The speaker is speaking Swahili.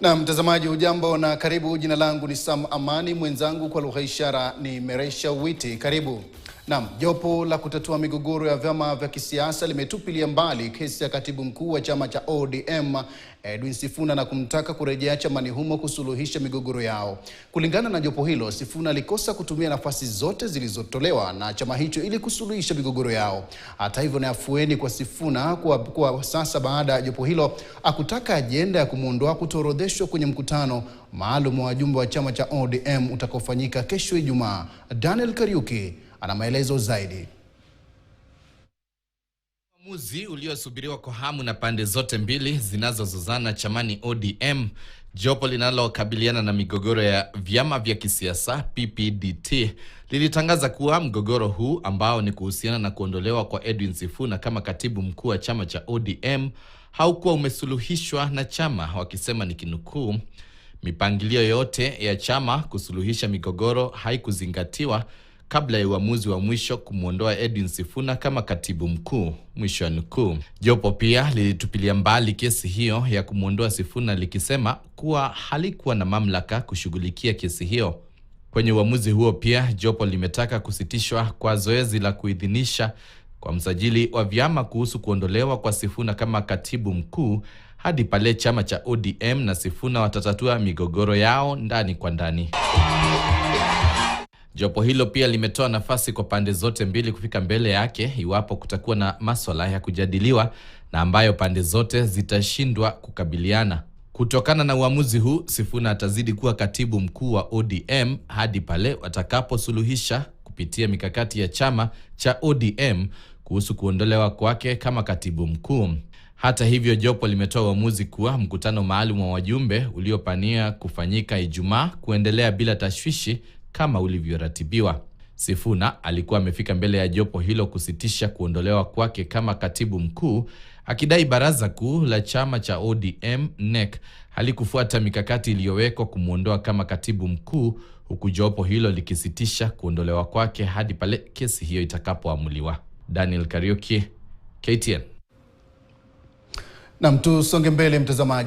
Na mtazamaji, hujambo na karibu. Jina langu ni Sam Amani, mwenzangu kwa lugha ishara ni Meresha Witi. Karibu. Naam, jopo la kutatua migogoro ya vyama vya kisiasa limetupilia mbali kesi ya katibu mkuu wa chama cha ODM Edwin Sifuna na kumtaka kurejea chamani humo kusuluhisha migogoro yao. Kulingana na jopo hilo, Sifuna alikosa kutumia nafasi zote zilizotolewa na chama hicho ili kusuluhisha migogoro yao. Hata hivyo, ni afueni kwa Sifuna kwa sasa baada ya jopo hilo akutaka ajenda ya kumuondoa kutoorodheshwa kwenye mkutano maalum wa wajumbe wa chama cha ODM utakaofanyika kesho Ijumaa. Daniel Kariuki ana maelezo zaidi. Uamuzi uliosubiriwa kwa hamu na pande zote mbili zinazozozana chamani ODM, jopo linalokabiliana na migogoro ya vyama vya kisiasa PPDT lilitangaza kuwa mgogoro huu ambao ni kuhusiana na kuondolewa kwa Edwin Sifuna kama katibu mkuu wa chama cha ODM haukuwa umesuluhishwa na chama, wakisema ni kinukuu, mipangilio yote ya chama kusuluhisha migogoro haikuzingatiwa kabla ya uamuzi wa mwisho kumuondoa Edwin Sifuna kama katibu mkuu, mwisho wa nukuu. Jopo pia lilitupilia mbali kesi hiyo ya kumuondoa Sifuna likisema kuwa halikuwa na mamlaka kushughulikia kesi hiyo. Kwenye uamuzi huo pia, jopo limetaka kusitishwa kwa zoezi la kuidhinisha kwa msajili wa vyama kuhusu kuondolewa kwa Sifuna kama katibu mkuu hadi pale chama cha ODM na Sifuna watatatua migogoro yao ndani kwa ndani. Jopo hilo pia limetoa nafasi kwa pande zote mbili kufika mbele yake iwapo kutakuwa na masuala ya kujadiliwa na ambayo pande zote zitashindwa kukabiliana. Kutokana na uamuzi huu, Sifuna atazidi kuwa katibu mkuu wa ODM hadi pale watakaposuluhisha kupitia mikakati ya chama cha ODM kuhusu kuondolewa kwake kama katibu mkuu. Hata hivyo, jopo limetoa uamuzi kuwa mkutano maalum wa wajumbe uliopania kufanyika Ijumaa kuendelea bila tashwishi kama ulivyoratibiwa. Sifuna alikuwa amefika mbele ya jopo hilo kusitisha kuondolewa kwake kama katibu mkuu, akidai baraza kuu la chama cha ODM NEC halikufuata mikakati iliyowekwa kumuondoa kama katibu mkuu, huku jopo hilo likisitisha kuondolewa kwake hadi pale kesi hiyo itakapoamuliwa. Daniel Kariuki, KTN. Na tusonge mbele mtazamaji.